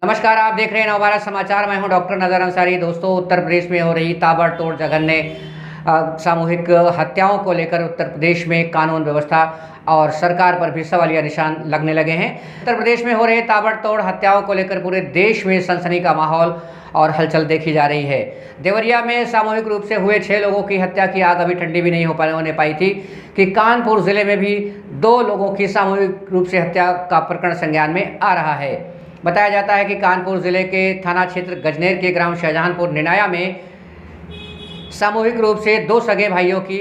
नमस्कार, आप देख रहे हैं नवभारत समाचार। मैं हूं डॉक्टर नजर अंसारी। दोस्तों, उत्तर प्रदेश में हो रही ताबड़तोड़ जघन्य सामूहिक हत्याओं को लेकर उत्तर प्रदेश में कानून व्यवस्था और सरकार पर भी सवालिया निशान लगने लगे हैं। उत्तर प्रदेश में हो रहे ताबड़तोड़ हत्याओं को लेकर पूरे देश में सनसनी का माहौल और हलचल देखी जा रही है। देवरिया में सामूहिक रूप से हुए 6 लोगों की हत्या की आग अभी ठंडी भी नहीं होने पाई थी कि कानपुर जिले में भी 2 लोगों की सामूहिक रूप से हत्या का प्रकरण संज्ञान में आ रहा है। बताया जाता है कि कानपुर जिले के थाना क्षेत्र गजनेर के ग्राम शाहजहांपुर निनाया में सामूहिक रूप से 2 सगे भाइयों की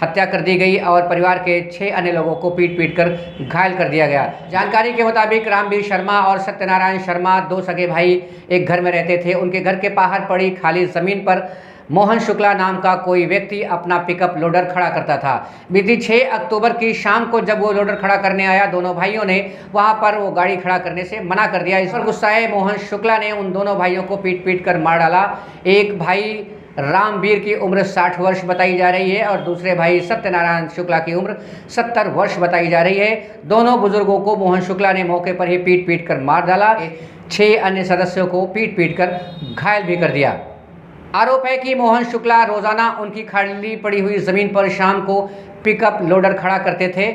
हत्या कर दी गई और परिवार के 6 अन्य लोगों को पीट कर घायल कर दिया गया। जानकारी के मुताबिक रामवीर शर्मा और सत्यनारायण शर्मा 2 सगे भाई एक घर में रहते थे। उनके घर के बाहर पड़ी खाली जमीन पर मोहन शुक्ला नाम का कोई व्यक्ति अपना पिकअप लोडर खड़ा करता था। बीती 6 अक्टूबर की शाम को जब वो लोडर खड़ा करने आया, दोनों भाइयों ने वहां पर वो गाड़ी खड़ा करने से मना कर दिया। इस पर गुस्साए मोहन शुक्ला ने उन दोनों भाइयों को पीट कर मार डाला। एक भाई रामवीर की उम्र 60 वर्ष बताई जा रही है और दूसरे भाई सत्यनारायण शुक्ला की उम्र 70 वर्ष बताई जा रही है। दोनों बुजुर्गों को मोहन शुक्ला ने मौके पर ही पीट कर मार डाला। 6 अन्य सदस्यों को पीट कर घायल भी कर दिया। आरोप है कि मोहन शुक्ला रोजाना उनकी खाली पड़ी हुई जमीन पर शाम को पिकअप लोडर खड़ा करते थे।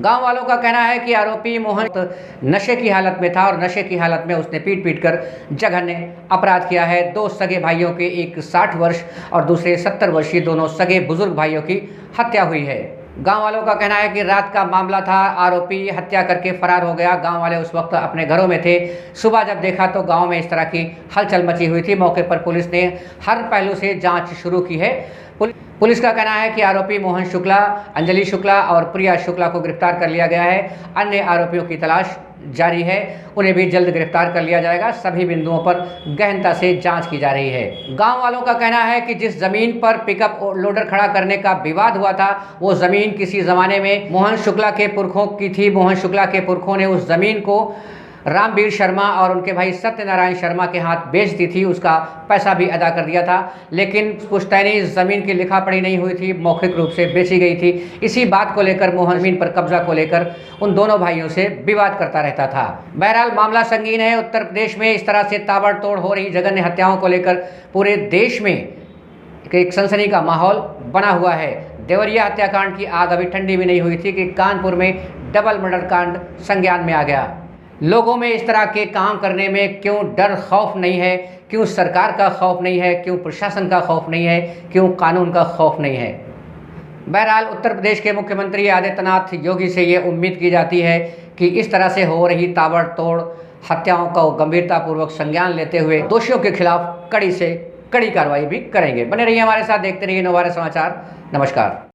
गांव वालों का कहना है कि आरोपी मोहन नशे की हालत में था और नशे की हालत में उसने पीट कर जघन्य अपराध किया है। 2 सगे भाइयों के, एक 60 वर्ष और दूसरे 70 वर्षीय दोनों सगे बुजुर्ग भाइयों की हत्या हुई है। गांव वालों का कहना है कि रात का मामला था। आरोपी हत्या करके फरार हो गया। गांव वाले उस वक्त अपने घरों में थे। सुबह जब देखा तो गांव में इस तरह की हलचल मची हुई थी। मौके पर पुलिस ने हर पहलू से जांच शुरू की है। पुलिस का कहना है कि आरोपी मोहन शुक्ला, अंजलि शुक्ला और प्रिया शुक्ला को गिरफ्तार कर लिया गया है। अन्य आरोपियों की तलाश जारी है, उन्हें भी जल्द गिरफ्तार कर लिया जाएगा। सभी बिंदुओं पर गहनता से जांच की जा रही है। गांव वालों का कहना है कि जिस जमीन पर पिकअप लोडर खड़ा करने का विवाद हुआ था, वो जमीन किसी जमाने में मोहन शुक्ला के पुरखों की थी। मोहन शुक्ला के पुरखों ने उस जमीन को रामवीर शर्मा और उनके भाई सत्यनारायण शर्मा के हाथ बेच दी थी। उसका पैसा भी अदा कर दिया था, लेकिन पुश्तैनी जमीन की लिखा पढ़ी नहीं हुई थी, मौखिक रूप से बेची गई थी। इसी बात को लेकर मोहन जमीन पर कब्जा को लेकर उन दोनों भाइयों से विवाद करता रहता था। बहरहाल मामला संगीन है। उत्तर प्रदेश में इस तरह से ताबड़तोड़ हो रही जघन्य हत्याओं को लेकर पूरे देश में एक सनसनी का माहौल बना हुआ है। देवरिया हत्याकांड की आग अभी ठंडी भी नहीं हुई थी कि कानपुर में डबल मर्डर कांड संज्ञान में आ गया। लोगों में इस तरह के काम करने में क्यों डर, खौफ नहीं है? क्यों सरकार का खौफ नहीं है? क्यों प्रशासन का खौफ नहीं है? क्यों कानून का खौफ नहीं है? बहरहाल उत्तर प्रदेश के मुख्यमंत्री आदित्यनाथ योगी से ये उम्मीद की जाती है कि इस तरह से हो रही ताबड़तोड़ हत्याओं का गंभीरतापूर्वक संज्ञान लेते हुए दोषियों के खिलाफ कड़ी से कड़ी कार्रवाई भी करेंगे। बने रहिए हमारे साथ, देखते रहिए नवभारत समाचार। नमस्कार।